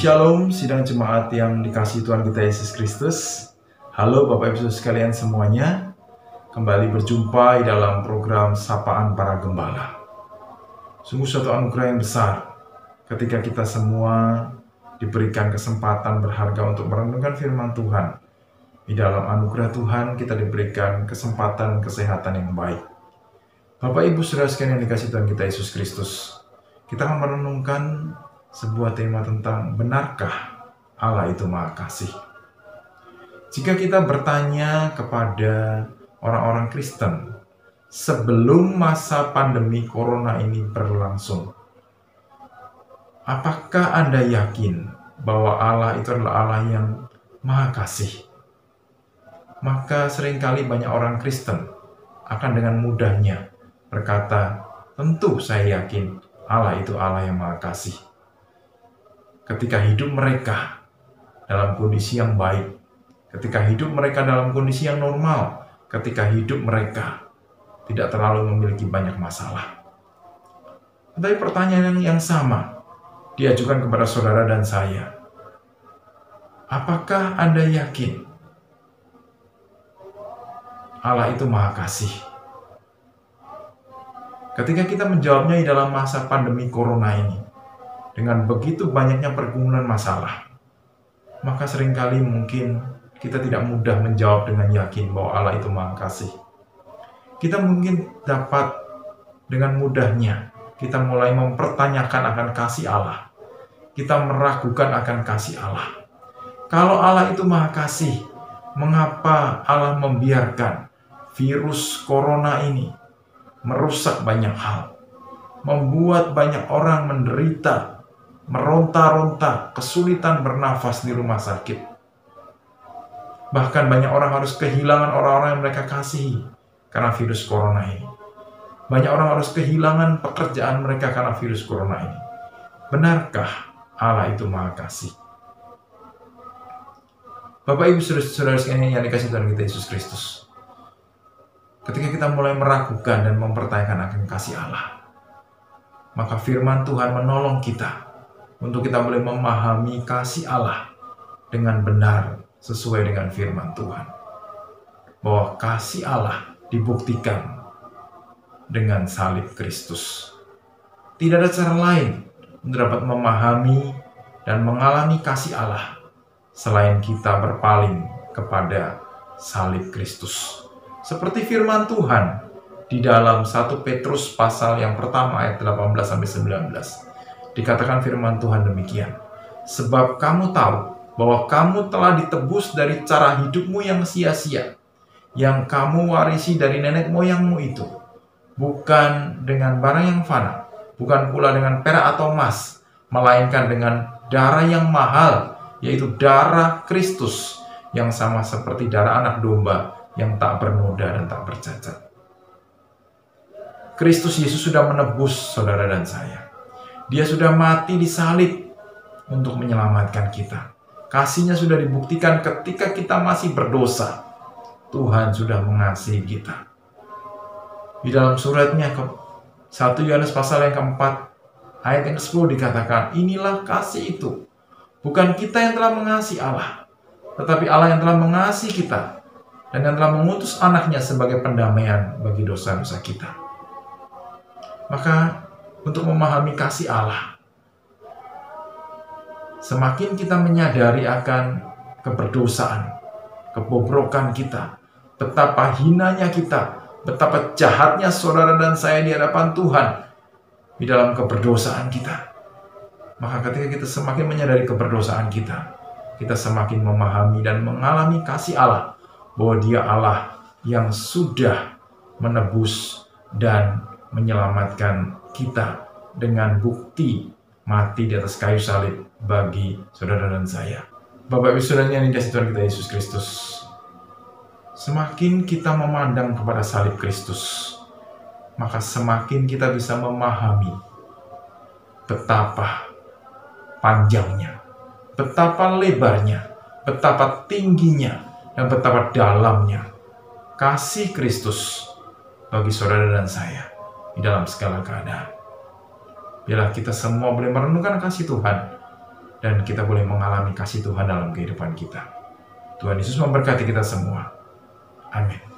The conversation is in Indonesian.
Shalom, sidang jemaat yang dikasihi Tuhan kita Yesus Kristus. Halo Bapak Ibu sekalian semuanya. Kembali berjumpa di dalam program Sapaan Para Gembala. Sungguh suatu anugerah yang besar ketika kita semua diberikan kesempatan berharga untuk merenungkan firman Tuhan. Di dalam anugerah Tuhan kita diberikan kesempatan kesehatan yang baik. Bapak Ibu saudara sekalian yang dikasihi Tuhan kita Yesus Kristus, kita akan merenungkan sebuah tema tentang benarkah Allah itu Maha Kasih. Jika kita bertanya kepada orang-orang Kristen sebelum masa pandemi corona ini berlangsung, apakah Anda yakin bahwa Allah itu adalah Allah yang Maha Kasih? Maka seringkali banyak orang Kristen akan dengan mudahnya berkata, tentu saya yakin Allah itu Allah yang Maha Kasih. Ketika hidup mereka dalam kondisi yang baik, ketika hidup mereka dalam kondisi yang normal, ketika hidup mereka tidak terlalu memiliki banyak masalah. Tetapi pertanyaan yang sama diajukan kepada saudara dan saya. Apakah Anda yakin Allah itu Maha Kasih? Ketika kita menjawabnya di dalam masa pandemi corona ini, dengan begitu banyaknya pergumulan masalah, maka seringkali mungkin kita tidak mudah menjawab dengan yakin bahwa Allah itu Maha Kasih. Kita mungkin dapat dengan mudahnya kita mulai mempertanyakan akan kasih Allah. Kita meragukan akan kasih Allah. Kalau Allah itu Maha Kasih, mengapa Allah membiarkan virus corona ini merusak banyak hal, membuat banyak orang menderita, meronta-ronta, kesulitan bernafas di rumah sakit. Bahkan banyak orang harus kehilangan orang-orang yang mereka kasihi karena virus corona ini. Banyak orang harus kehilangan pekerjaan mereka karena virus corona ini. Benarkah Allah itu Maha Kasih? Bapak Ibu saudara sekalian yang dikasihi Tuhan kita Yesus Kristus, ketika kita mulai meragukan dan mempertanyakan akan kasih Allah, maka firman Tuhan menolong kita untuk kita boleh memahami kasih Allah dengan benar sesuai dengan firman Tuhan. Bahwa kasih Allah dibuktikan dengan salib Kristus. Tidak ada cara lain untuk dapat memahami dan mengalami kasih Allah selain kita berpaling kepada salib Kristus. Seperti firman Tuhan di dalam 1 Petrus pasal yang pertama ayat 18-19. Dikatakan firman Tuhan demikian. Sebab kamu tahu bahwa kamu telah ditebus dari cara hidupmu yang sia-sia, yang kamu warisi dari nenek moyangmu itu, bukan dengan barang yang fana, bukan pula dengan perak atau emas, melainkan dengan darah yang mahal, yaitu darah Kristus, yang sama seperti darah anak domba, yang tak bernoda dan tak bercacat. Kristus Yesus sudah menebus saudara dan saya. Dia sudah mati di salib untuk menyelamatkan kita. Kasihnya sudah dibuktikan ketika kita masih berdosa. Tuhan sudah mengasihi kita. Di dalam suratnya 1 Yohanes pasal yang keempat ayat yang ke-10 dikatakan, inilah kasih itu. Bukan kita yang telah mengasihi Allah, tetapi Allah yang telah mengasihi kita dan yang telah mengutus anaknya sebagai pendamaian bagi dosa-dosa kita. Maka untuk memahami kasih Allah, semakin kita menyadari akan keberdosaan, kebobrokan kita, betapa hinanya kita, betapa jahatnya saudara dan saya di hadapan Tuhan di dalam keberdosaan kita. Maka ketika kita semakin menyadari keberdosaan kita, kita semakin memahami dan mengalami kasih Allah, bahwa Dia Allah yang sudah menebus dan menyelamatkan kita dengan bukti mati di atas kayu salib bagi saudara dan saya. Bapak Ibu saudara yang dikasihi Tuhan kita Yesus Kristus, semakin kita memandang kepada salib Kristus, maka semakin kita bisa memahami betapa panjangnya, betapa lebarnya, betapa tingginya, dan betapa dalamnya kasih Kristus bagi saudara dan saya di dalam segala keadaan. Biarlah kita semua boleh merenungkan kasih Tuhan dan kita boleh mengalami kasih Tuhan dalam kehidupan kita. Tuhan Yesus memberkati kita semua. Amin.